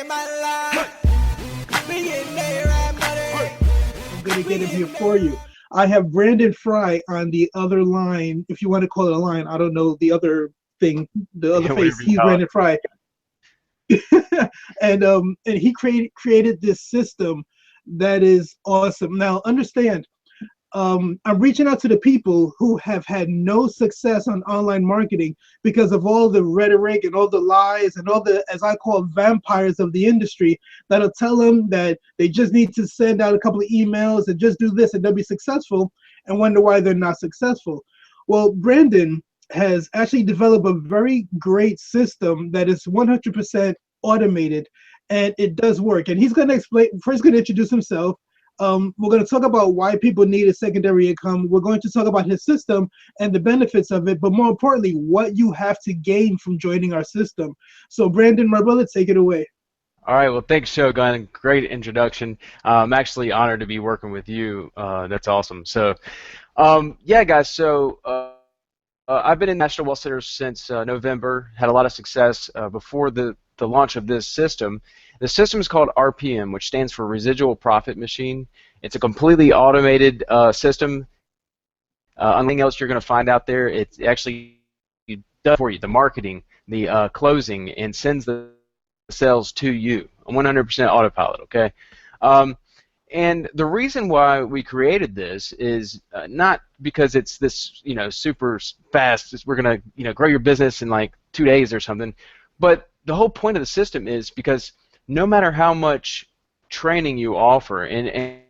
I'm going to get him here for you. I have Brandon Fry on the other line, if you want to call it a line. I don't know the other thing, the other face. He's Brandon Fry. and he created this system that is awesome. Now, understand, I'm reaching out to the people who have had no success on online marketing because of all the rhetoric and all the lies and all the, as I call, vampires of the industry that'll tell them that they just need to send out a couple of emails and just do this and they'll be successful, and wonder why they're not successful. Well, Brandon has actually developed a very great system that is 100% automated, and it does work. And he's going to explain, first going to introduce himself. We're going to talk about why people need a secondary income. We're going to talk about his system and the benefits of it, but more importantly, what you have to gain from joining our system. So Brandon, my brother, take it away. All right, well, thanks, Shogun. Great introduction. I'm actually honored to be working with you. That's awesome. So, yeah, guys, so I've been in National Wealth Centers since November, had a lot of success before the launch of this system. The system is called RPM, which stands for Residual Profit Machine. It's a completely automated system. Anything else you're going to find out there, it actually does for you the marketing, the closing, and sends the sales to you. 100% autopilot, okay? And the reason why we created this is not because it's this, super fast, we're going to, grow your business in like 2 days or something, but the whole point of the system is because no matter how much training you offer, and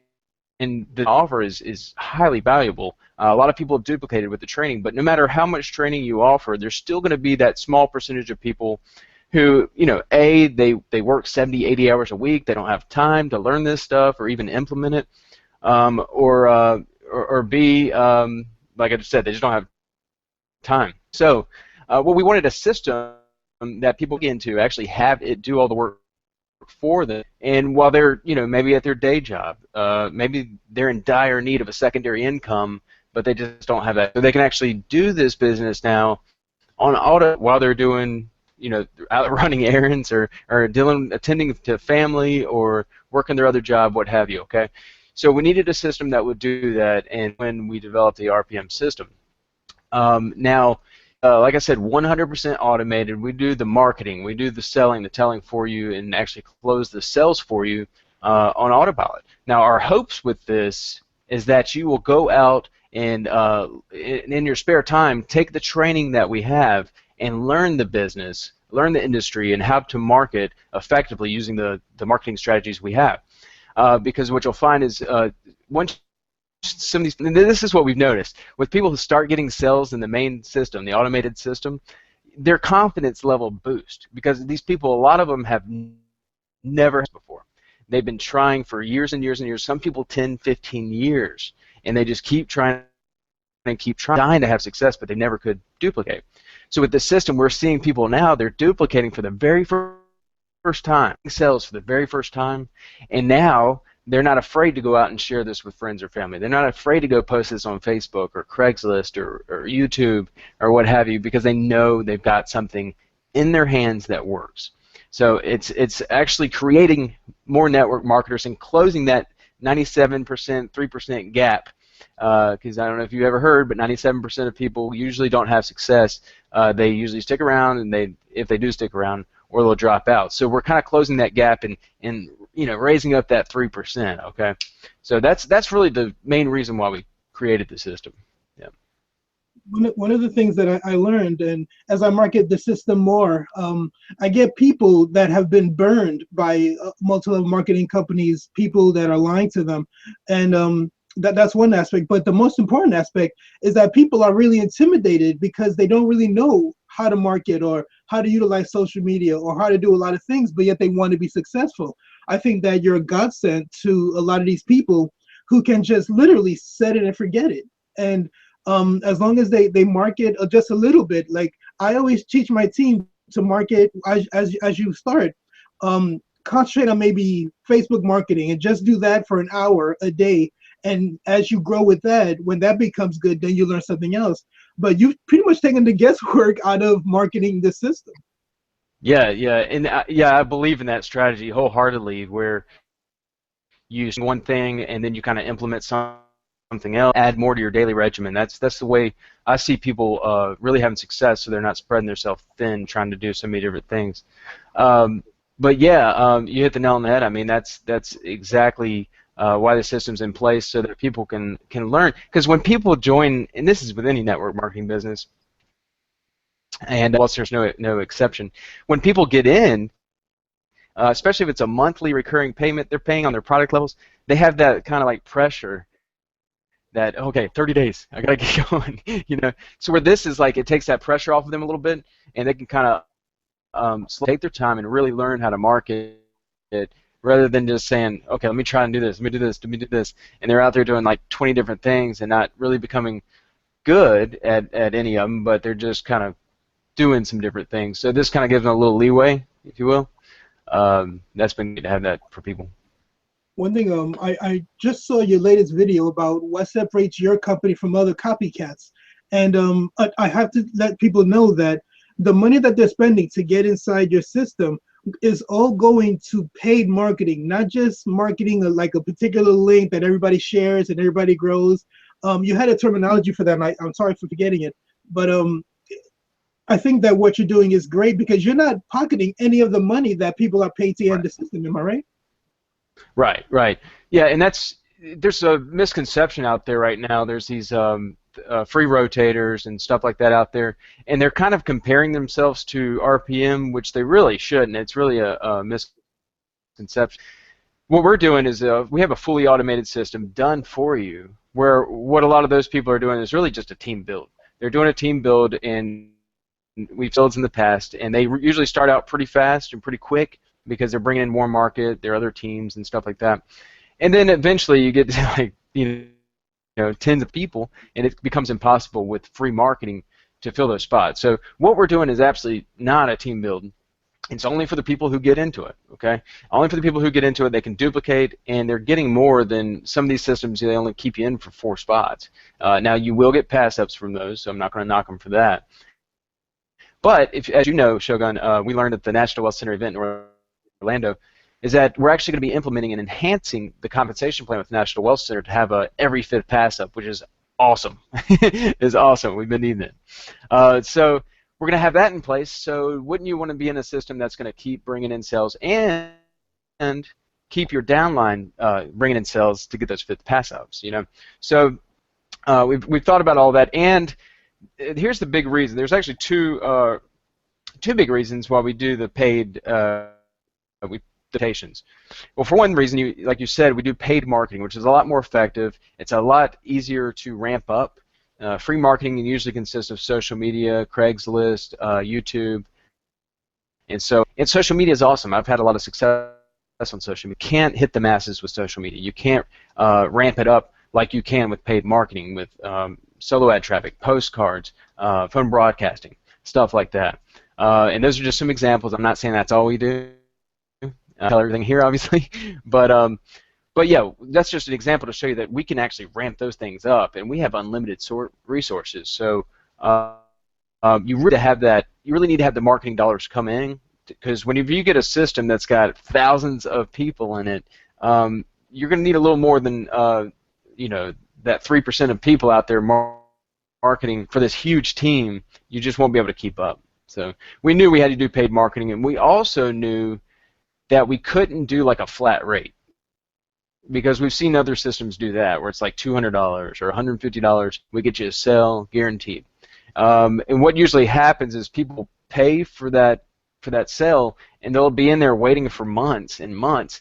the offer is highly valuable. A lot of people have duplicated with the training, but no matter how much training you offer, there's still going to be that small percentage of people who, they work 70, 80 hours a week. They don't have time to learn this stuff or even implement it, or B, like I just said, they just don't have time. So, what we wanted a system that people get into actually have it do all the work for them, and while they're maybe at their day job, maybe they're in dire need of a secondary income, but they just don't have that, so they can actually do this business now on auto while they're doing out running errands or attending to family or working their other job, what have you. Okay, so we needed a system that would do that, and when we developed the RPM system, now. Like I said, 100% automated. We do the marketing, we do the selling, the telling for you, and actually close the sales for you on autopilot. Now, our hopes with this is that you will go out and in your spare time, take the training that we have and learn the business, learn the industry, and how to market effectively using the marketing strategies we have. Because what you'll find is once some of these, and this is what we've noticed with people who start getting sales in the main system, the automated system, their confidence level boosts because these people, a lot of them have never before. They've been trying for years and years and years. Some people 10, 15 years, and they just keep trying and keep trying to have success, but they never could duplicate. So with this system, we're seeing people now, they're duplicating for the very first time, sales for the very first time, and now they're not afraid to go out and share this with friends or family. They're not afraid to go post this on Facebook or Craigslist or YouTube or what have you, because they know they've got something in their hands that works. So it's actually creating more network marketers and closing that 97%, 3% gap. Because I don't know if you've ever heard, but 97% of people usually don't have success. They usually stick around, and if they do stick around, or they'll drop out. So we're kind of closing that gap and raising up that 3%. Okay, so that's really the main reason why we created the system. Yeah. One of the things that I learned, and as I market the system more, I get people that have been burned by multi-level marketing companies, people that are lying to them, and that's one aspect. But the most important aspect is that people are really intimidated because they don't really know how to market or how to utilize social media or how to do a lot of things, but yet they want to be successful. I think that you're a godsend to a lot of these people who can just literally set it and forget it. And as long as they market just a little bit, like I always teach my team to market as you start, concentrate on maybe Facebook marketing and just do that for an hour a day. And as you grow with that, when that becomes good, then you learn something else. But you've pretty much taken the guesswork out of marketing the system. Yeah, and yeah, I believe in that strategy wholeheartedly, where you use one thing and then you kind of implement something else, add more to your daily regimen. That's the way I see people really having success, so they're not spreading themselves thin, trying to do so many different things. Um, but yeah, you hit the nail on the head. I mean, that's exactly why the system's in place, so that people can learn. Because when people join, and this is with any network marketing business, and whilst there's no exception, when people get in, especially if it's a monthly recurring payment they're paying on their product levels, they have that kind of like pressure that, okay, 30 days, I gotta get going, you know. So where this is like, it takes that pressure off of them a little bit, and they can kind of take their time and really learn how to market it, rather than just saying, okay, let me try and do this, let me do this, let me do this, and they're out there doing like 20 different things and not really becoming good at any of them, but they're just kind of doing some different things. So this kind of gives them a little leeway, if you will. That's been good to have that for people. One thing, I just saw your latest video about what separates your company from other copycats, and I have to let people know that the money that they're spending to get inside your system is all going to paid marketing, not just marketing like a particular link that everybody shares and everybody grows. You had a terminology for that, and I'm sorry for forgetting it, but I think that what you're doing is great because you're not pocketing any of the money that people are paid to end the system. Am I right? Right. Yeah, and there's a misconception out there right now. There's these free rotators and stuff like that out there, and they're kind of comparing themselves to RPM, which they really shouldn't. It's really a misconception. What we're doing is we have a fully automated system done for you, where what a lot of those people are doing is really just a team build. They're doing a team build, and we've built in the past, and they usually start out pretty fast and pretty quick because they're bringing in more market, their other teams and stuff like that. And then eventually you get to like, you know, tens of people, and it becomes impossible with free marketing to fill those spots. So what we're doing is absolutely not a team build. It's only for the people who get into it, okay? Only for the people who get into it. They can duplicate, and they're getting more than some of these systems. They only keep you in for 4 spots. Now, you will get pass-ups from those, so I'm not going to knock them for that. But, as you know, Shogun, we learned at the National Wealth Center event in Orlando, is that we're actually going to be implementing and enhancing the compensation plan with National Wealth Center to have a every 5th pass-up, which is awesome. It's awesome. We've been needing it. So we're going to have that in place. So wouldn't you want to be in a system that's going to keep bringing in sales and keep your downline bringing in sales to get those 5th pass-ups? You know, so we've thought about all that, and here's the big reason. There's actually two big reasons why we do the paid invitations. Well, for one reason, like you said, we do paid marketing, which is a lot more effective. It's a lot easier to ramp up. Free marketing usually consists of social media, Craigslist, YouTube, and social media is awesome. I've had a lot of success on social media. You can't hit the masses with social media. You can't ramp it up like you can with paid marketing, with solo ad traffic, postcards, phone broadcasting, stuff like that. And those are just some examples. I'm not saying that's all we do. Tell everything here, obviously, but yeah, that's just an example to show you that we can actually ramp those things up, and we have unlimited resources. So you really need to have the marketing dollars come in, because whenever you get a system that's got thousands of people in it, you're going to need a little more than you know, that 3% of people out there marketing for this huge team. You just won't be able to keep up. So we knew we had to do paid marketing, and we also knew that we couldn't do like a flat rate, because we've seen other systems do that, where it's like $200 or $150. We get you a sale guaranteed. And what usually happens is people pay for that sale, and they'll be in there waiting for months and months,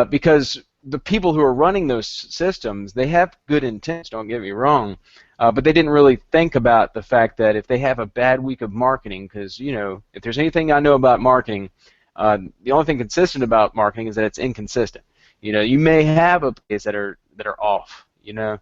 because the people who are running those systems, they have good intents, don't get me wrong, but they didn't really think about the fact that if they have a bad week of marketing, because, you know, if there's anything I know about marketing, the only thing consistent about marketing is that it's inconsistent. You know, you may have a place that are off. You know,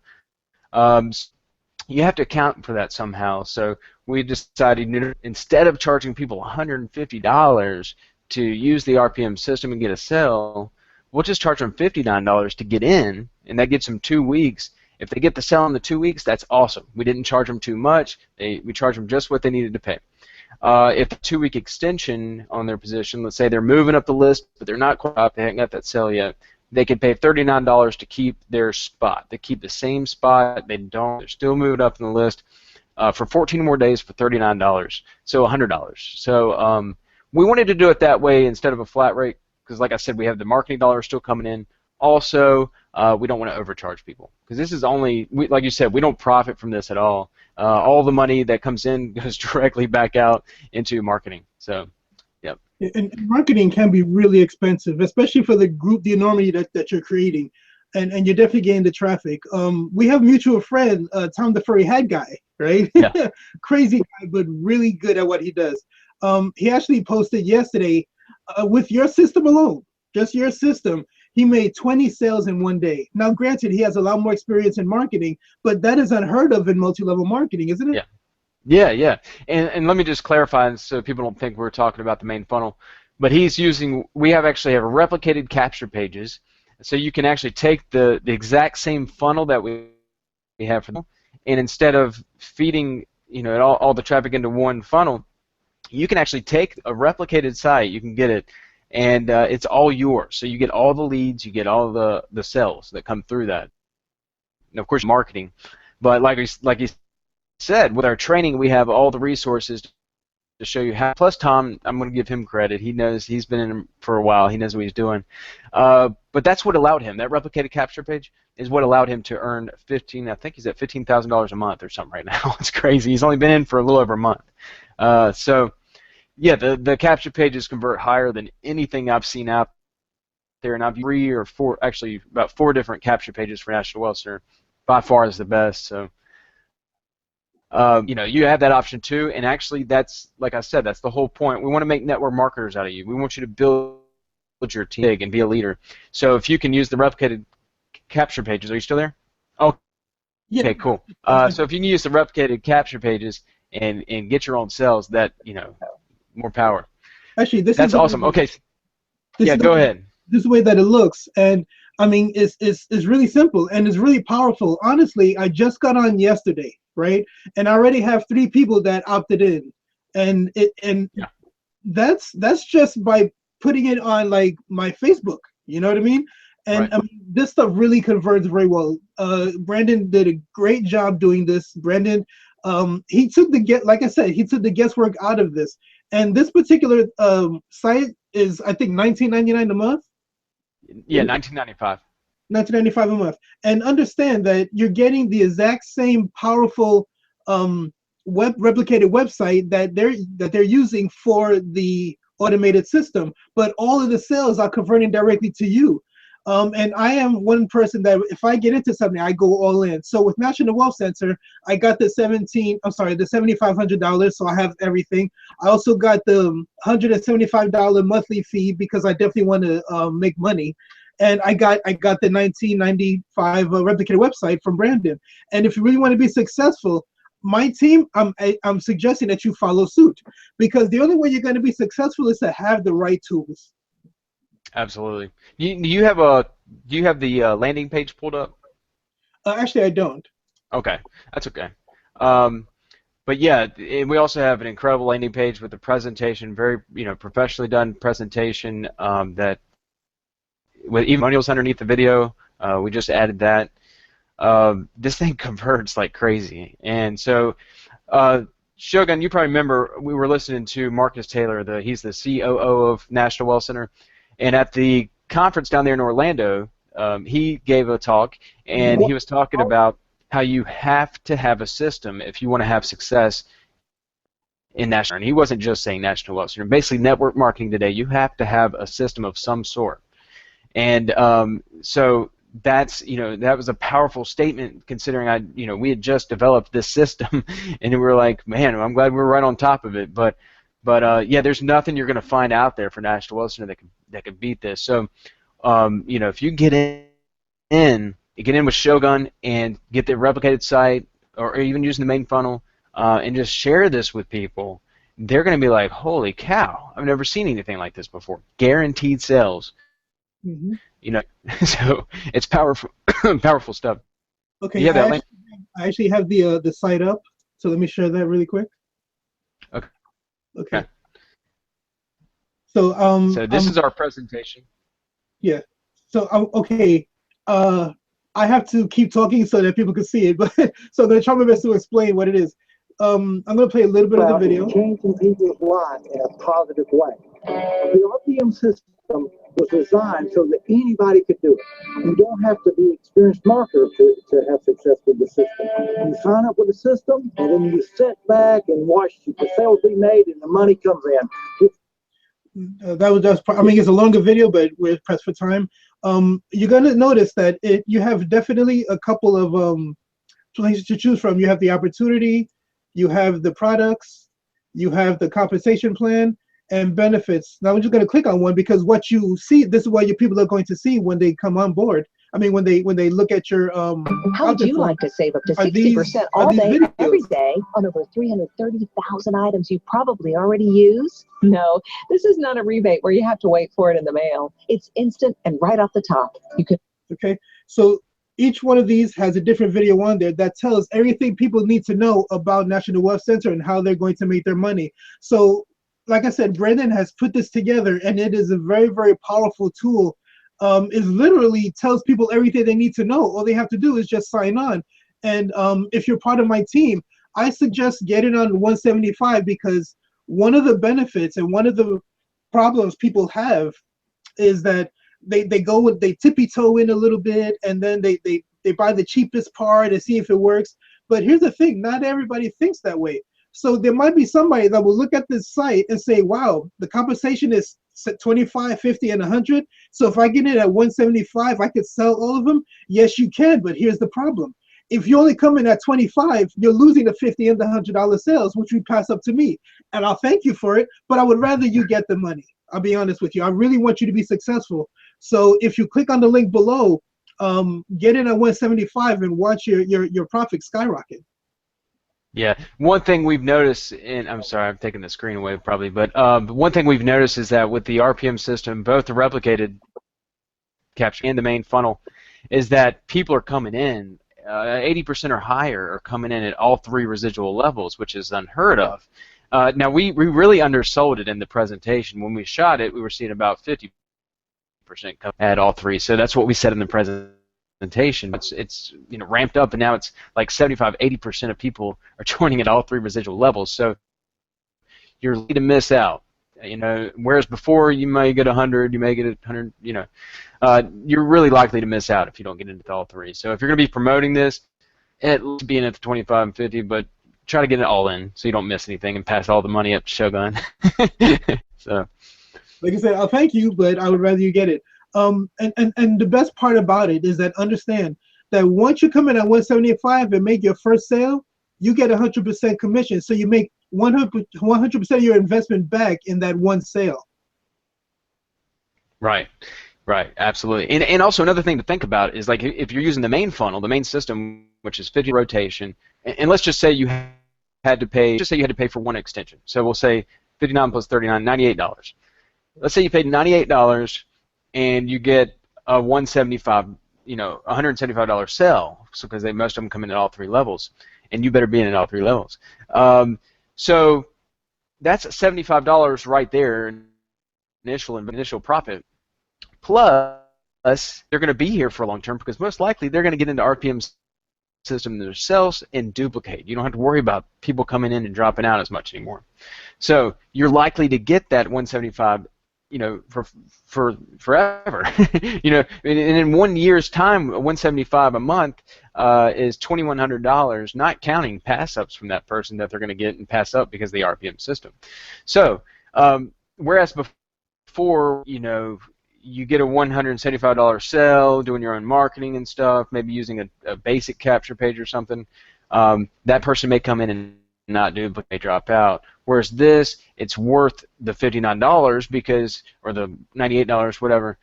you have to account for that somehow. So we decided, instead of charging people $150 to use the RPM system and get a sale, we'll just charge them $59 to get in, and that gets them 2 weeks. If they get the sale in the 2 weeks, that's awesome. We didn't charge them too much. We charged them just what they needed to pay. if a 2-week extension on their position, let's say they're moving up the list, but they're not quite up, they haven't got that sale yet, they can pay $39 to keep their spot. They keep the same spot. They're still moving up in the list for 14 more days for $39, so $100. So we wanted to do it that way instead of a flat rate because, like I said, we have the marketing dollars still coming in. Also, we don't want to overcharge people because this is only, like you said, we don't profit from this at all. All the money that comes in goes directly back out into marketing. So, yep. And marketing can be really expensive, especially for the group, the enormity that you're creating. And you're definitely getting the traffic. We have a mutual friend, Tom the Furry Hat Guy, right? Yeah. Crazy guy, but really good at what he does. He actually posted yesterday, with your system alone, just your system, he made 20 sales in one day. Now, granted, he has a lot more experience in marketing, but that is unheard of in multi-level marketing, isn't it? Yeah. And let me just clarify so people don't think we're talking about the main funnel. But we actually have replicated capture pages. So you can actually take the exact same funnel that we have for them, and instead of feeding all the traffic into one funnel, you can actually take a replicated site, you can get it, and it's all yours. So you get all the leads, you get all the sales that come through that. And of course, marketing. But like you said, with our training, we have all the resources to show you how. Plus, Tom, I'm going to give him credit. He knows, he's been in for a while. He knows what he's doing. But that's what allowed him. That replicated capture page is what allowed him to earn I think he's at $15,000 a month or something right now. It's crazy. He's only been in for a little over a month. So, yeah, the capture pages convert higher than anything I've seen out there. And I've used about 4 different capture pages for National Wealth Center. By far is the best. So. You have that option too, and actually that's, like I said, that's the whole point. We want to make network marketers out of you. We want you to build your team big and be a leader. So if you can use the replicated capture pages, are you still there? Oh, yeah. Okay, cool. So if you can use the replicated capture pages and get your own sales, that, more power. Actually, that's awesome. Okay. Yeah, go ahead. This is the way that it looks, and I mean, it's really simple and it's really powerful. Honestly, I just got on yesterday, right? And I already have 3 people that opted in, and that's just by putting it on like my Facebook. You know what I mean? And right. This stuff really converts very well. Brandon did a great job doing this. Brandon, he took the guesswork out of this. And this particular site is, I think, $19.99 a month. Yeah, $19.95. $19.95 a month. And understand that you're getting the exact same powerful replicated website that they're using for the automated system, but all of the sales are converting directly to you. And I am one person that if I get into something, I go all in. So with National Wealth Center, I got the $7,500, so I have everything. I also got the $175 monthly fee because I definitely want to make money. And I got the $19.95 replicated website from Brandon. And if you really want to be successful, my team, I'm suggesting that you follow suit, because the only way you're going to be successful is to have the right tools. Absolutely. Do you have the landing page pulled up? Actually, I don't. Okay, that's okay. But yeah, we also have an incredible landing page with a presentation, very professionally done presentation that with even testimonials underneath the video. We just added that. This thing converts like crazy, and so Shogun, you probably remember we were listening to Marcus Taylor. He's the COO of National Wealth Center. And at the conference down there in Orlando, he gave a talk, and he was talking about how you have to have a system if you want to have success in national. And he wasn't just saying National Wealth Center. Basically, network marketing today, you have to have a system of some sort. And so that's that was a powerful statement, considering we had just developed this system, and we were like, man, I'm glad we were right on top of it. But yeah, there's nothing you're going to find out there for National Wealth Center that can beat this. So, if you get in with Shogun and get the replicated site, or even using the main funnel, and just share this with people, they're going to be like, holy cow, I've never seen anything like this before. Guaranteed sales. Mm-hmm. So it's powerful, powerful stuff. Okay, I actually have the site up, so let me share that really quick. Okay. Okay. Okay. So So this is our presentation. yeah. So okay. Uh, I have to keep talking so that people can see it, but so I'm gonna try my best to explain what it is. I'm gonna play a little bit of the video. Changing people's lives in a positive way. The RPM system was designed so that anybody could do it. You don't have to be an experienced marketer to have success with the system. You sign up with the system, and then you sit back and watch the sales be made, and the money comes in. That was just, I mean, it's a longer video, but we're pressed for time. You're gonna notice that you have definitely a couple of places to choose from. You have the opportunity, you have the products, you have the compensation plan, and benefits. Now I'm just going to click on one because what you see, this is what your people are going to see when they come on board. I mean, when they look at your How would you like to save up to 60% all day, every day, on over 330,000 items you probably already use? No, this is not a rebate where you have to wait for it in the mail. It's instant and right off the top. You could. Okay, so each one of these has a different video on there that tells everything people need to know about National Wealth Center and how they're going to make their money. So, like I said, Brandon has put this together, and it is a very, very powerful tool. It literally tells people everything they need to know. All they have to do is just sign on. And if you're part of my team, I suggest getting on 175 because one of the benefits and one of the problems people have is that they tippy toe in a little bit, and then they buy the cheapest part and see if it works. But here's the thing, not everybody thinks that way. So there might be somebody that will look at this site and say, wow, the compensation is 25, 50, and 100. So if I get it at 175, I could sell all of them. Yes, you can, but here's the problem. If you only come in at 25, you're losing the 50 and the $100 sales, which we pass up to me. And I'll thank you for it, but I would rather you get the money. I'll be honest with you. I really want you to be successful. So if you click on the link below, get in at 175 and watch your profit skyrocket. Yeah, one thing we've noticed, and I'm sorry, I'm taking the screen away probably, but one thing we've noticed is that with the RPM system, both the replicated capture and the main funnel, is that people are coming in, 80% or higher are coming in at all three residual levels, which is unheard of. Now, we really undersold it in the presentation. When we shot it, we were seeing about 50% come at all three, so that's what we said in the presentation. It's ramped up, and now it's like 75-80% of people are joining at all three residual levels. So you're likely to miss out. Whereas before you may get 100, you may get 100. You're really likely to miss out if you don't get into all three. So if you're going to be promoting this, at least being at the 25 and 50, but try to get it all in so you don't miss anything and pass all the money up to Shogun. So, like I said, I'll thank you, but I would rather you get it. And the best part about it is that understand that once you come in at 175 and make your first sale, you get 100% commission. So you make 100% of your investment back in that one sale. Right, absolutely. And also another thing to think about is like if you're using the main funnel, the main system, which is 50 rotation, and let's just say you had to pay, for one extension. So we'll say 59 plus 39, $98. Let's say you paid $98 and you get a $175 sell, so because most of them come in at all three levels, and you better be in at all three levels. So that's $75 right there, initial profit. Plus, they're going to be here for a long term because most likely they're going to get into RPM system themselves and duplicate. You don't have to worry about people coming in and dropping out as much anymore. So you're likely to get that 175. For forever. And in 1 year's time, 175 a month is $2,100, not counting pass-ups from that person that they're going to get and pass up because of the RPM system. So, whereas before, you get a $175 sell, doing your own marketing and stuff, maybe using a basic capture page or something, that person may come in and not duplicate, drop out. Whereas this, it's worth the $59 or the $98, whatever,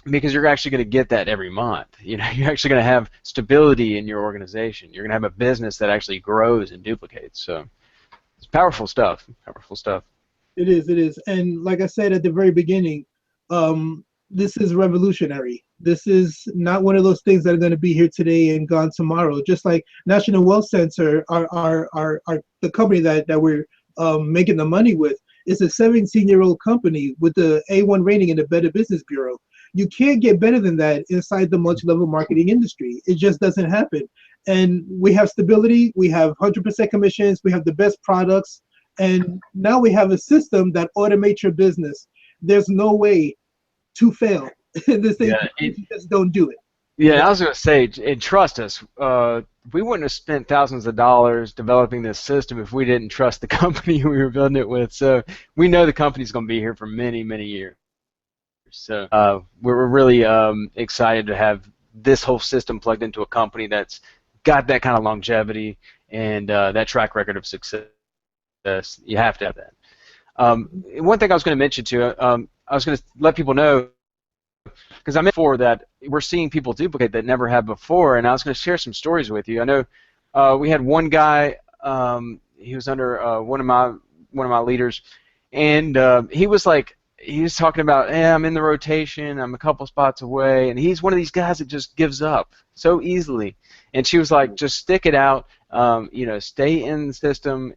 because you're actually going to get that every month. You're actually going to have stability in your organization. You're going to have a business that actually grows and duplicates. So it's powerful stuff. Powerful stuff. It is. And like I said at the very beginning, this is revolutionary. This is not one of those things that are going to be here today and gone tomorrow. Just like National Wealth Center are the company that we're making the money with. It's a 17-year-old company with the A1 rating in the Better Business Bureau. You can't get better than that inside the multi-level marketing industry. It just doesn't happen. And we have stability, we have 100% commissions, we have the best products, and now we have a system that automates your business. There's no way to fail. This thing, you just don't do it. Yeah, I was going to say, and trust us, we wouldn't have spent thousands of dollars developing this system if we didn't trust the company we were building it with. So we know the company's going to be here for many, many years. So we're really excited to have this whole system plugged into a company that's got that kind of longevity and that track record of success. You have to have that. One thing I was going to mention too, I was going to let people know, because I mentioned before that we're seeing people duplicate that never have before, and I was going to share some stories with you. I know we had one guy, he was under one of my leaders, and he was talking about, hey, I'm in the rotation, I'm a couple spots away, and he's one of these guys that just gives up so easily. And she was like, just stick it out, stay in the system,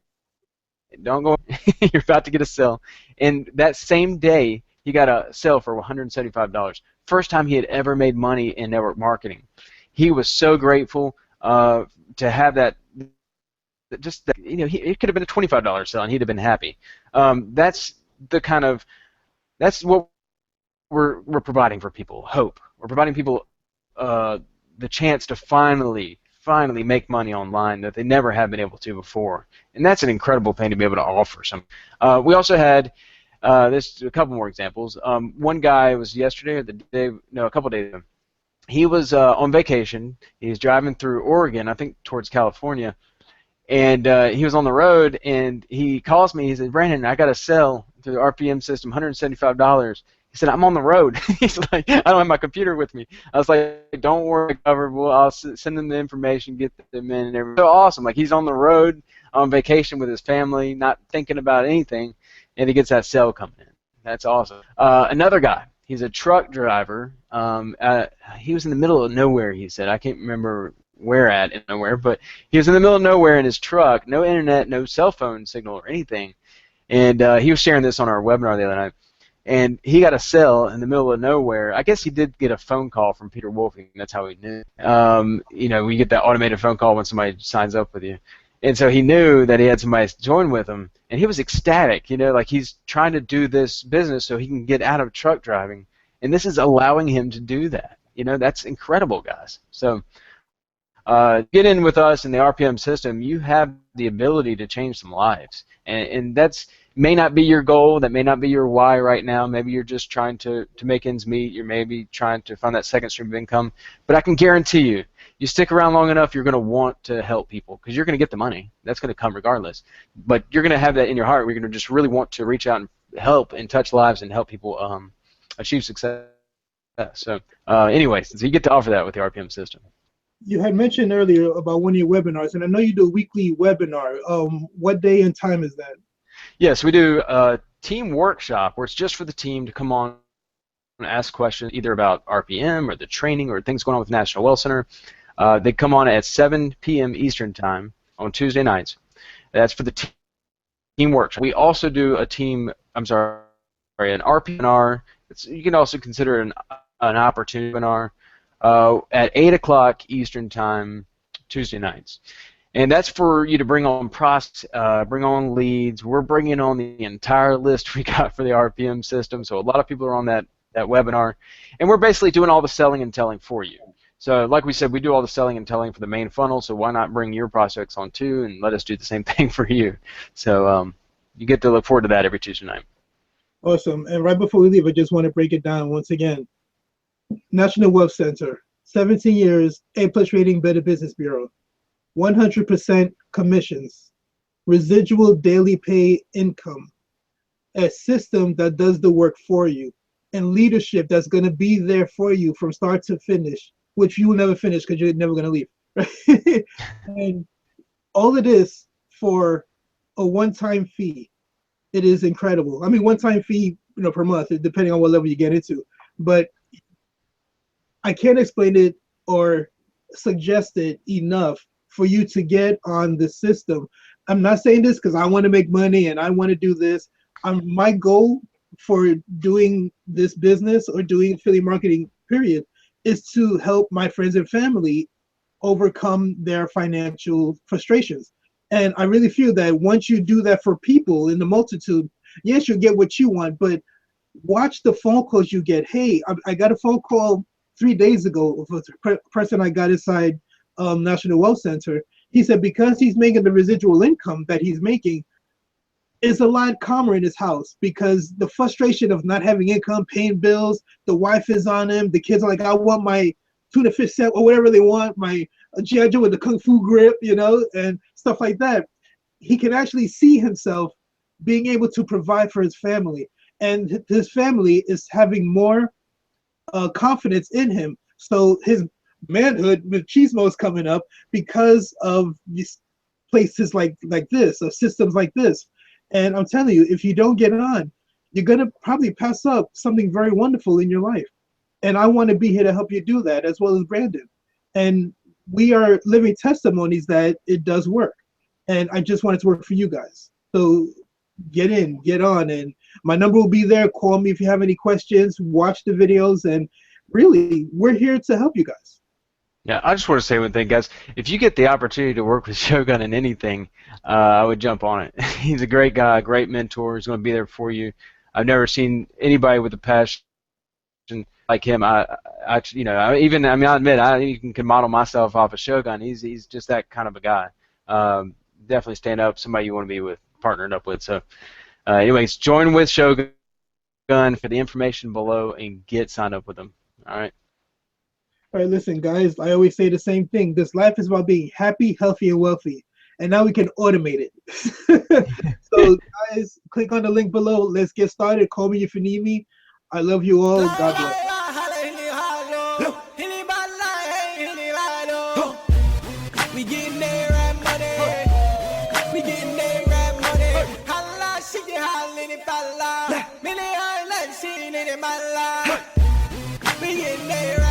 don't go, you're about to get a sale. And that same day, he got a sale for $175. First time he had ever made money in network marketing. He was so grateful to have that. It could have been a $25 sale, and he'd have been happy. That's what we're providing for people. Hope. We're providing people the chance to finally make money online that they never have been able to before, and that's an incredible thing to be able to offer. We also had there's a couple more examples. One guy was yesterday or a couple days ago. He was on vacation. He was driving through Oregon, I think towards California, and he was on the road, and he calls me. He said, Brandon, I got a sell through the RPM system, $175. He said, I'm on the road. He's like, I don't have my computer with me. I was like, don't worry, I'll send them the information, get them in, and everything. So awesome. Like, he's on the road on vacation with his family, not thinking about anything, and he gets that sale coming in. That's awesome. Another guy, he's a truck driver. He was in the middle of nowhere, he said. I can't remember where at in nowhere, but he was in the middle of nowhere in his truck, no internet, no cell phone signal or anything. And he was sharing this on our webinar the other night. And he got a sale in the middle of nowhere. I guess he did get a phone call from Peter Wolfing. That's how he knew. We get that automated phone call when somebody signs up with you. And so he knew that he had somebody join with him. And he was ecstatic, like he's trying to do this business so he can get out of truck driving. And this is allowing him to do that. That's incredible, guys. So get in with us in the RPM system. You have the ability to change some lives. And that's may not be your goal, that may not be your why right now. Maybe you're just trying to make ends meet. You're maybe trying to find that second stream of income. But I can guarantee you, you stick around long enough, you're going to want to help people because you're going to get the money. That's going to come regardless. But you're going to have that in your heart. You're going to just really want to reach out and help and touch lives and help people achieve success. So anyways, so you get to offer that with the RPM system. You had mentioned earlier about one of your webinars, and I know you do a weekly webinar. What day and time is that? Yes, we do a team workshop where it's just for the team to come on and ask questions either about RPM or the training or things going on with National Wealth Center. They come on at 7 p.m. Eastern Time on Tuesday nights. That's for the team workshop. We also do an RPM webinar. You can also consider an opportunity webinar at 8 o'clock Eastern Time Tuesday nights. And that's for you to bring on bring on leads. We're bringing on the entire list we got for the RPM system, so a lot of people are on that webinar. And we're basically doing all the selling and telling for you. So like we said, we do all the selling and telling for the main funnel, so why not bring your prospects on too and let us do the same thing for you. So you get to look forward to that every Tuesday night. Awesome. And right before we leave, I just want to break it down once again. National Wealth Center, 17 years, A+ rating, Better Business Bureau. 100% commissions, residual daily pay income, a system that does the work for you, and leadership that's going to be there for you from start to finish, which you will never finish because you're never going to leave. Right? And all of this for a one-time fee. It is incredible. I mean, one-time fee, per month, depending on what level you get into. But I can't explain it or suggest it enough for you to get on the system. I'm not saying this because I want to make money and I want to do this. My goal for doing this business or doing affiliate marketing, period, is to help my friends and family overcome their financial frustrations. And I really feel that once you do that for people in the multitude, yes, you'll get what you want, but watch the phone calls you get. Hey, I got a phone call 3 days ago of a person I got inside National Wealth Center. He said because he's making the residual income that he's making, is a lot calmer in his house because the frustration of not having income, paying bills, the wife is on him, the kids are like, I want my tuna fish set or whatever they want, my G.I. Joe with the Kung Fu grip, and stuff like that. He can actually see himself being able to provide for his family. And his family is having more confidence in him. So his manhood, machismo, is coming up because of these places like this, or systems like this. And I'm telling you, if you don't get on, you're going to probably pass up something very wonderful in your life. And I want to be here to help you do that, as well as Brandon. And we are living testimonies that it does work. And I just want it to work for you guys. So get in, get on. And my number will be there. Call me if you have any questions. Watch the videos. And really, we're here to help you guys. Yeah, I just want to say one thing, guys. If you get the opportunity to work with Shogun in anything, I would jump on it. He's a great guy, great mentor. He's going to be there for you. I've never seen anybody with a passion like him. I admit, I even can model myself off of Shogun. He's just that kind of a guy. Definitely stand up, somebody you want to be with, partnered up with. So, anyways, join with Shogun for the information below and get signed up with them. All right. All right, listen, guys, I always say the same thing. This life is about being happy, healthy, and wealthy. And now we can automate it. So, guys, click on the link below. Let's get started. Call me if you need me. I love you all. God bless. We getting there right money. We getting there right money. Holla, shake it, holla, it, falla. Many are like seeing it in my life. We getting there right.